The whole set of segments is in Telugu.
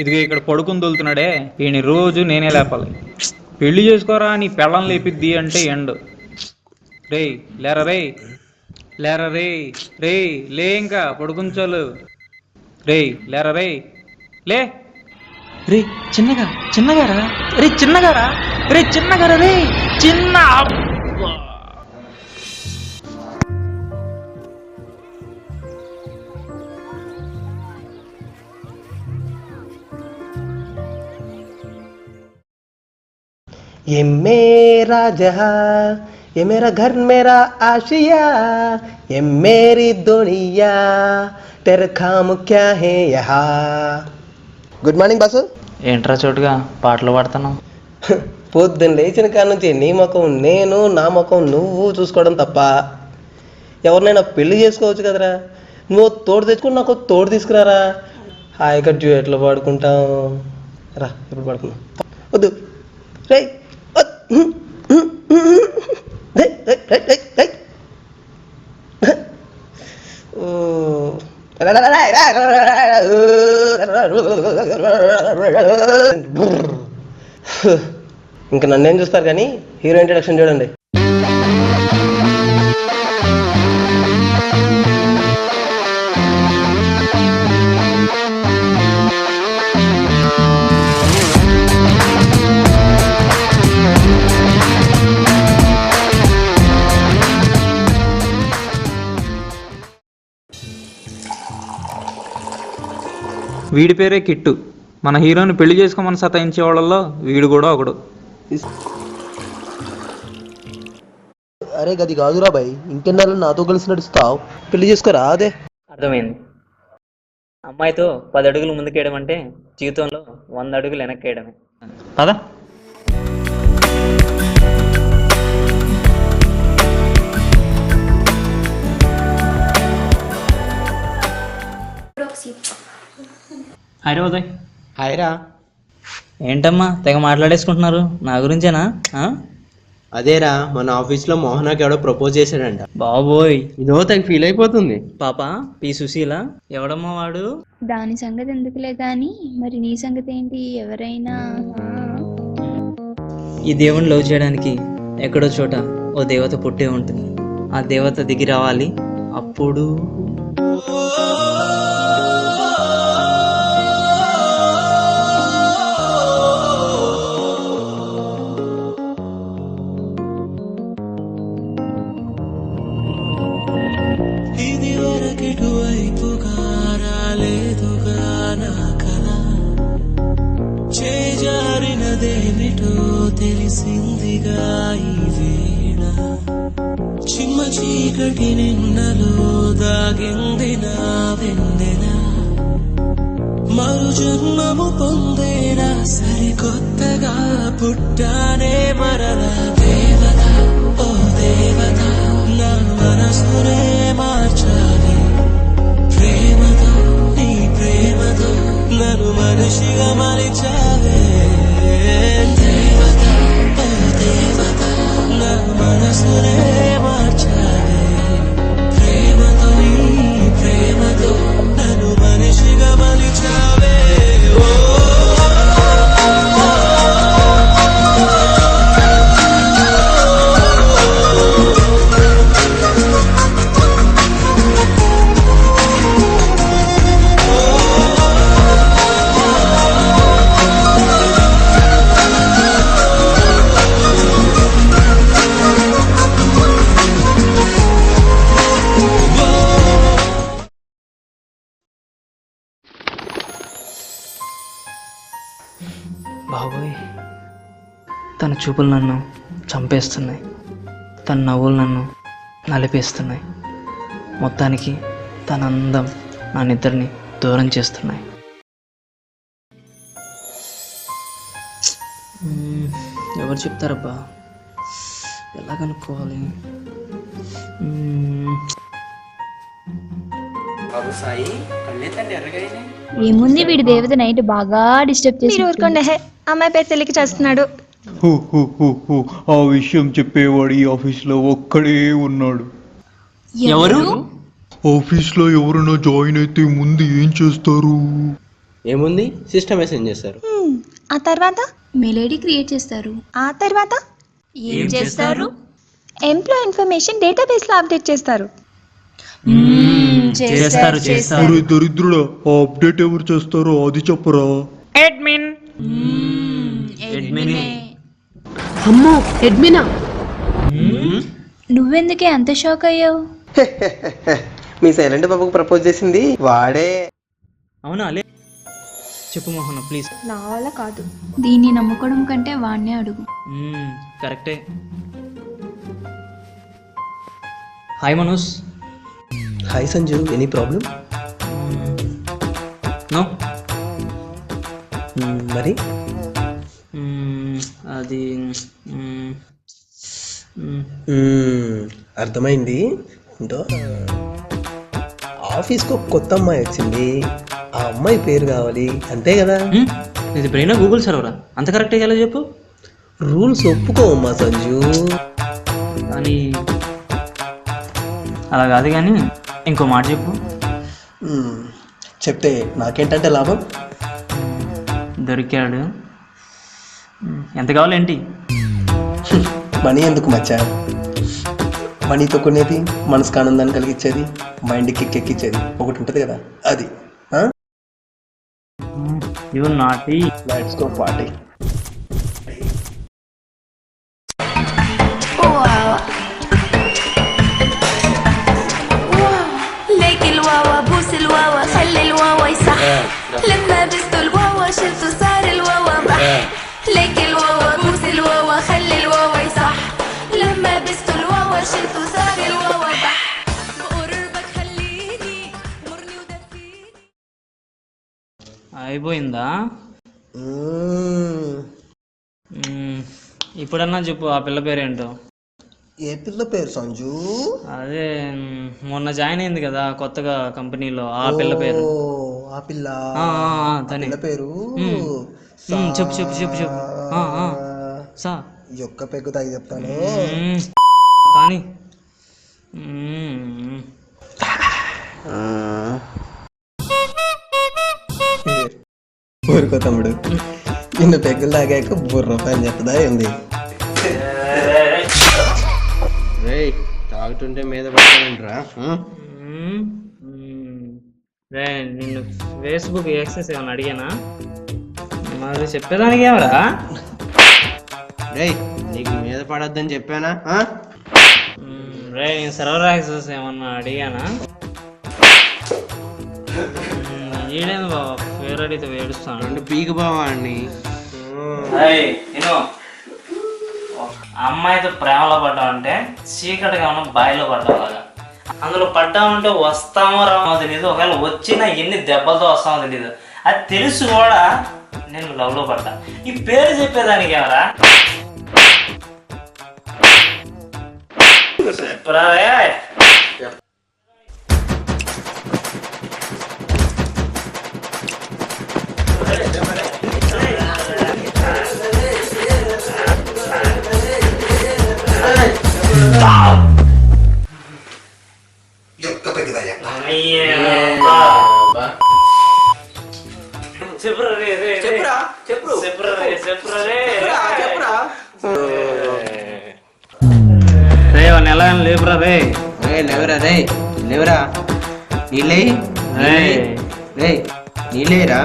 ఇదిగో ఇక్కడ పడుకుని తోలుతున్నాడే ఈయన రోజు నేనే లేపాలి. పెళ్లి చేసుకోరా నీ పెళ్ళం లేపిద్ది అంటే ఎండు. రేయ్ లేరా రేయ్, లేరా రేయ్, రేయ్ లే ఇంకా పడుకుంచోలు. రేయ్ లేరా రేయ్, లే రే చిన్నగా చిన్నగారా, రే చిన్నగారా, రే చిన్నగారా, రే చిన్న. ये मेरा जहां, ये मेरा घर मेरा आशिया, ये मेरी दुनिया, तेरे काम क्या है यहाँ. Good morning boss. ఏంట్రా చోటుగా పాటలు పాడుతున్నావు? పొద్దున్న లేచిన కాడ నుంచి నీ ముఖం నేను, నా ముఖం నువ్వు చూసుకోవడం తప్ప ఎవరినైనా పెళ్లి చేసుకోవచ్చు కదరా. నువ్వు తోడు తెచ్చుకుని నాకు తోడు తీసుకురారా, హాయిగా డ్యూయెట్లో పాడుకుంటాం. రా ఇప్పుడు పాడుకున్నాం. వద్దు రే, ఇంకా నన్నేం చూస్తారు కానీ హీరో ఇంట్రడక్షన్ చూడండి. వీడి పేరే కిట్టు. మన హీరోని పెళ్లి చేసుకోమని సతాయించే వాళ్ళల్లో వీడు కూడా ఒకడు. అరే గది కాదురా బాయ్, ఇంకెన్నాళ్ళు నాతో కలిసి నడుస్తావు, పెళ్లి చేసుకోరా. అదే అర్థమైంది. అమ్మాయితో 10 అడుగులు ముందుకేయడం అంటే జీవితంలో 100 అడుగులు వెనక్కేయడమే. పదా హైదరాబాద్ హాయ్రా. ఏంటమ్మా తెగ మాట్లాడేసుకుంటున్నారు, నా గురించేనా? అదేరా మన ఆఫీస్లో మోహనాకి ఎవడో ప్రపోజ్ చేశాడంట. బాబోయ్, ఇదో తెగ ఫీల్ అయిపోతుంది. పాప పి సుశీల ఎవడమ్మా వాడు? దాని సంగతి ఎందుకులే గాని, మరి నీ సంగతి ఏంటి? ఎవరైనా ఈ దేవుని లవ్ చేయడానికి ఎక్కడో చోట ఓ దేవత పుట్టే ఉంటుంది. ఆ దేవత దిగి రావాలి, అప్పుడు చేజారినదేమిటో తెలిసిందిగా ఈ వేళ, చిమ్మ చీకటి నిన్నలో దాగింది నా వెన్నెల, మరు జన్మము పొందేనా సరికొత్తగా పుట్టానే మరలా. దేవత ఓ దేవత నా మనసునే మార్చాలి, ప్రేమతో నీ ప్రేమతో నన్ను మనిషిగా మలిచావే. దేవత ఓ దేవత నా మనసునే మార్చావే, ప్రేమతో నీ ప్రేమతో నన్ను మనిషిగా మలిచావే. ఓ బాబోయ్, తన చూపులు నన్ను చంపేస్తున్నాయి, తన నవ్వులు నన్ను నలిపేస్తున్నాయి, మొత్తానికి తన అందం నా నిద్రని దూరం చేస్తున్నాయి. ఎవరు చెప్తారబ్బా, ఎలా కనుక్కోవాలి? ఏముంది, వీడి దేవత నైట్ బాగా డిస్టర్బ్ చేసి. మీరు ఊరుకోండి, హే అమ్మాయి పేరు తెలియక చేస్తున్నాడు. ఆ విషయం చెప్పేవాడు ఈ ఆఫీస్లో ఒక్కడే ఉన్నాడు. ఎవరు? ఆఫీస్లో ఎవరైనా జాయిన్ అయితే ముందు ఏం చేస్తారు? ఏముంది, సిస్టమ్ మెసేజ్ చేస్తారు. ఆ తర్వాత మెయిల్ ఐడి క్రియేట్ చేస్తారు. ఆ తర్వాత ఏం చేస్తారు? ఎంప్లాయ్ ఇన్ఫర్మేషన్ డేటాబేస్లో అప్డేట్ చేస్తారు. చేస్తారు చేస్తారు. దరిద్రుడా, ఆ అప్డేట్ ఎవరు చేస్తారో అది చెప్పరా? అడ్మిన్. అడ్మినే. అమ్మో అడ్మినా? నువ్వెందుకే అంత షాక్ అయ్యావు? మీ సైలెంట్ బాబుకు ప్రపోజ్ చేసింది వాడే. అవునా లే, చెప్పు మోహన ప్లీజ్. నా వల్ల కాదు. దీన్ని నమ్ముకోవడం కంటే వాడినే అడుగు. కరెక్టే. Hi Manoj. Hi Sanju, any problem? No. మరి అది అర్థమైంది. ఏంటో ఆఫీస్కి ఒక కొత్త అమ్మాయి వచ్చింది, ఆ అమ్మాయి పేరు కావాలి అంతే కదా. ఇది బ్రెయిన్ గూగుల్ సర్వరా? అంత కరెక్ట్గా ఎలా చెప్పు? రూల్స్ ఒప్పుకోవమ్మా సంజు. కానీ అలా కాదు, కానీ ఇంకో మాట చెప్పు. చెప్తే నాకేంటంటే లాభం? దొరికాడు. ఎంత కావాలేంటి? మనీ ఎందుకు మచ్చా? మనీతో కొనేది, మనసుకు ఆనందాన్ని కలిగించేది, మైండ్కి కిక్కెక్కిచ్చేది ఒకటి ఉంటుంది కదా, అది. You naughty. Let's go party. ليك الواوا بوس الواوا خلي الواوا يصح لما بست الواوا شلت صار الواوا بح ليك الواوا بوس الواوا خلي الواوا يصح لما بست الواوا شلت صار الواوا بح بقربك خليني مرني ودفيني. అయిపోయిందా? ఇప్పుడన్నా చెప్పు, ఆ పిల్ల పేరేంటో? ఏ పిల్ల పేరు సంజు? అదే మొన్న జాయిన్ అయింది కదా కొత్తగా కంపెనీలో, ఆ పిల్ల పేరు. ఆ పిల్ల తనే. పిల్ల పేరు చెప్పు చెప్పు చెప్పు చెప్పు. సా యొక్క పెగ్గు తాగి చెప్తాను కానీ ఊరుకో తమ్ముడు, ఇన్ని పెగ్గులు తాగాక బుర్ర పని చెప్తా ఏంది? తాగుతుంటే మీద పడతానంటరా? నిన్ను ఫేస్బుక్ యాక్సెస్ ఏమన్నా అడిగానా? మరి చెప్పేదానికి ఏమరా? నీకు మీద పడొద్దని చెప్పానా? నేను సర్వర్ యాక్సెస్ ఏమన్నా అడిగానా? ఈడేంది బాబా పేరు అడిగితే ఏడుస్తాను. రెండు పీకు బావాడిని. నేను అమ్మాయితో ప్రేమలో పడ్డామంటే చీకటిగా ఉన్న బాయిలో పడ్డాం. అందులో పడ్డామంటే వస్తామో రామో తెలియదు, ఒకవేళ వచ్చినా ఎన్ని దెబ్బలతో వస్తామో తెలియదు. అది తెలుసు కూడా నేను లవ్లో పడ్డా. ఈ పేరు చెప్పేదానికి ఎవరా? నెల లేపురా రే. లేవరా రే, లేవరా. నీళ్ళేరా.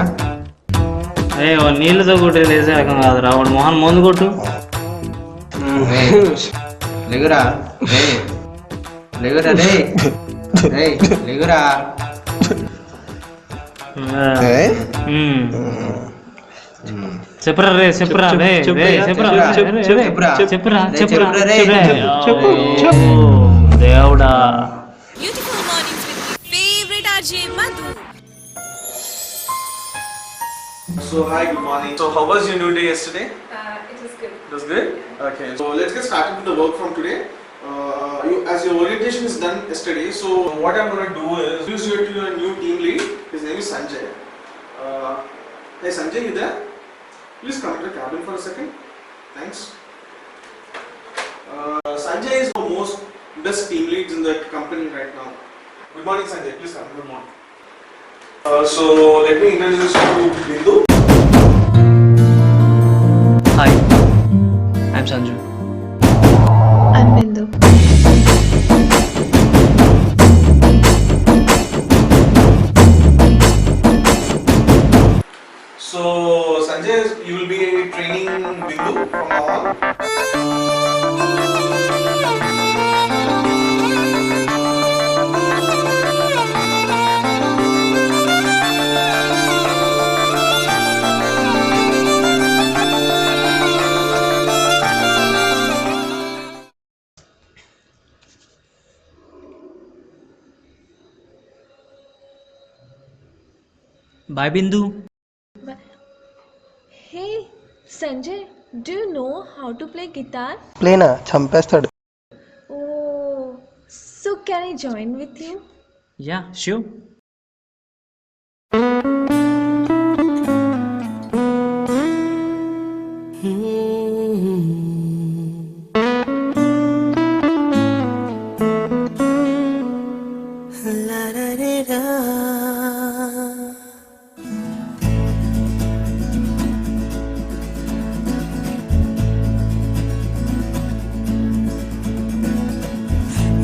నీళ్ళతో కొట్టే లేసే రకం కాదురా, వాడు మొహన్ ముందు కొట్టు. లేగురా లేగురా రే, లేగురా. చెప్పురా రే, చెప్పురా రే, చెప్పురా చెప్పురా చెప్పురా దేవుడా. Beautiful mornings with my favorite RJ Madhu. So hi, good morning. So how was your new day yesterday? It was good. It was good? Okay. So let's get started with the work from today. As your orientation is done yesterday, so what I'm going to do is introduce you to your new team lead. His name is Sanjay. Hey Sanjay, you there? Please come to the cabin for a second. Thanks. Sanjay is the most best team leads in the company right now. Good morning Sanjay, please come. Good morning. So let me introduce you to Bindu. Hi I'm Sanju. I'm Bindu. So Sanjay, you will be training Bindu from now on. Bye Bindu. Hey, Sanjay, do you know how to play guitar? ప్లేనా చంపేస్తాడు. Oh, so can I join with you? Yeah sure.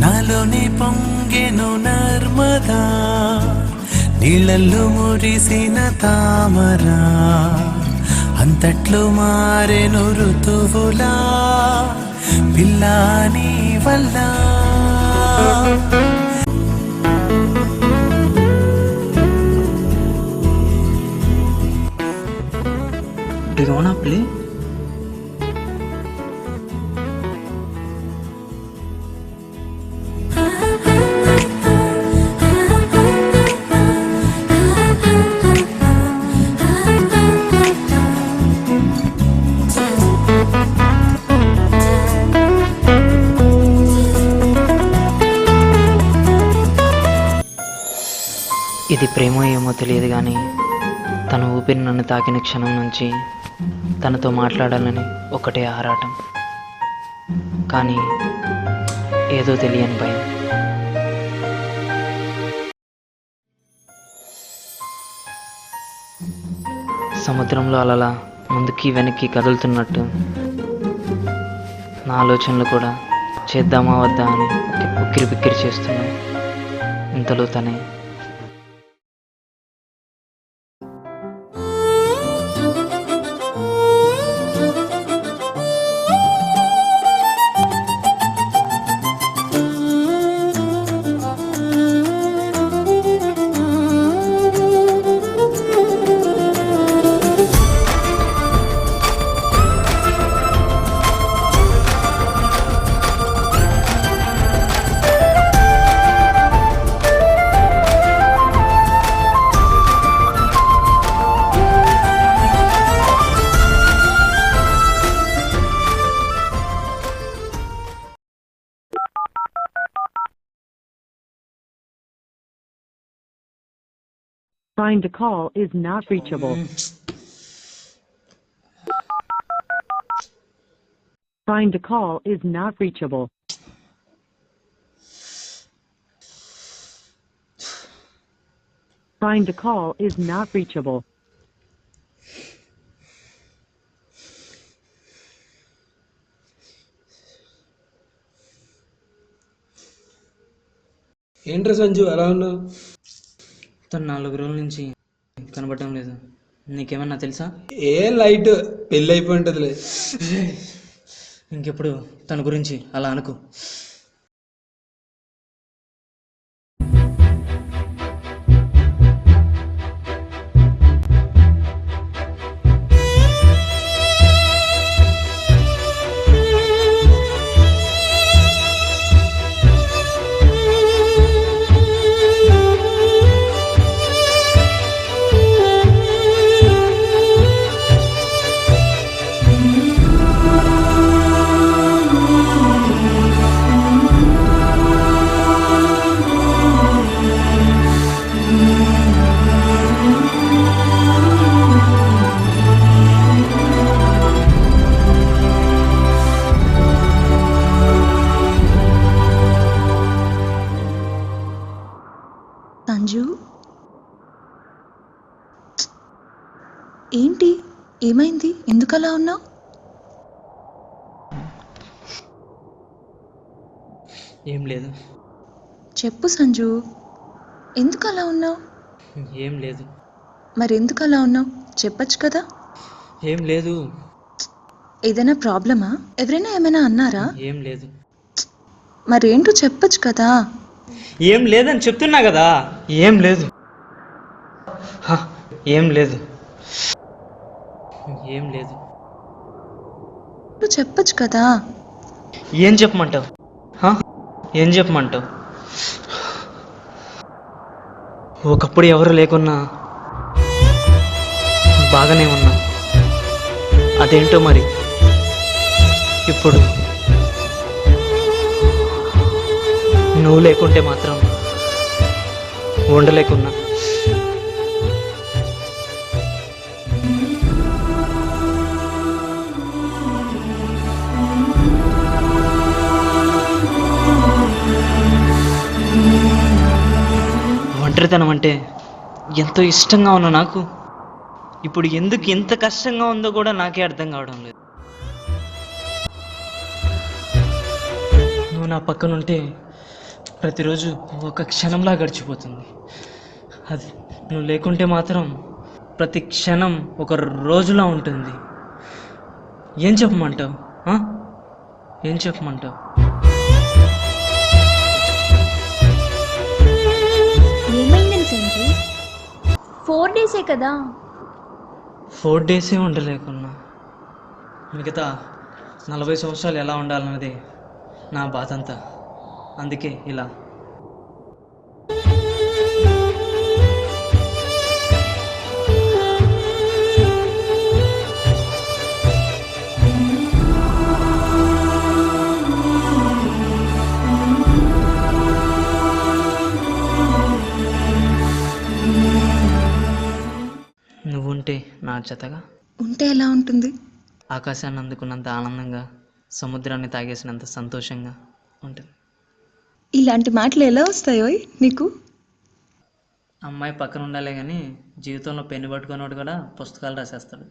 నాలోని పొంగెను నర్మదా, నీళ్ళల్లో మురిసిన తామరా, అంతట్లో మారెను ఋతువులా, పిల్లా నీ వల్ల. Do you wanna play? ఇది ప్రేమో ఏమో తెలియదు కానీ తన ఊపిరి నన్ను తాకిన క్షణం నుంచి తనతో మాట్లాడాలని ఒకటే ఆరాటం. కానీ ఏదో తెలియని భయం. సముద్రంలో అలలా ముందుకి వెనక్కి కదులుతున్నట్టు నా ఆలోచనలు కూడా చేద్దామా వద్దా అని ఉక్కిరి బిక్కిరి చేస్తున్నాయి. ఇంతలో తనే Find a call is not reachable. Find a call is not reachable. Find a call is not reachable. ఏంట్రా సంజు ఎలా ఉన్నావు? తను 4 రోజుల నుంచి కనబడటం లేదు. నీకేమన్నా తెలుసా? ఏ లైట్ పెళ్ళి అయిపోయి ఉంటుందిలే. ఇంకెప్పుడు తన గురించి అలా అనుకో. సంజు, ఏంటి ఏమైంది ఎందుకు అలా ఉన్నావు? ఏం లేదు. చెప్పు సంజు, ఎందుకు అలా ఉన్నావు? ఏం లేదు. మరి ఎందుకు అలా ఉన్నావు చెప్పచ్చు కదా. ఏం లేదు. ఏదైనా ప్రాబ్లమా? ఎవరైనా ఏమైనా అన్నారా? ఏం లేదు. మరేంటో చెప్పచ్చు కదా. ఏం లేదని చెప్తున్నా కదా. ఏం లేదు. ఏం లేదు. ఏం లేదు. నువ్వు చెప్పచ్చు కదా. ఏం చెప్పమంటావు? ఏం చెప్పమంటావు? ఒకప్పుడు ఎవరు లేకున్నా బాగానే ఉన్నా. అదేంటో మరి ఇప్పుడు నువ్వు లేకుంటే మాత్రం ఉండలేకున్నా. ఒంటరితనం అంటే ఎంతో ఇష్టంగా ఉన్నా నాకు ఇప్పుడు ఎందుకు ఎంత కష్టంగా ఉందో కూడా నాకే అర్థం కావడం లేదు. నువ్వు నా పక్కనుంటే ప్రతిరోజు ఒక క్షణంలా గడిచిపోతుంది. అది నువ్వు లేకుంటే మాత్రం ప్రతి క్షణం ఒక రోజులా ఉంటుంది. ఏం చెప్పమంటావు? ఏం చెప్పమంటావు? ఏమైందని సంజు? 4 డేసే కదా. 4 డేసే ఉండలేకున్నా. మిగతా 40 సంవత్సరాలు ఎలా ఉండాలన్నది నా బాధ అంతా. అందుకే ఇలా. నువ్వుంటే నా జతగా ఉంటే ఎలా ఉంటుంది? ఆకాశాన్ని అందుకున్నంత ఆనందంగా, సముద్రాన్ని తాగేసినంత సంతోషంగా ఉంటుంది. ఇలాంటి మాటలు ఎలా వస్తాయో నీకు? అమ్మాయి పక్కన ఉండాలే కానీ జీవితంలో పెన్ను పట్టుకున్నోడు కూడా పుస్తకాలు రాసేస్తాడు.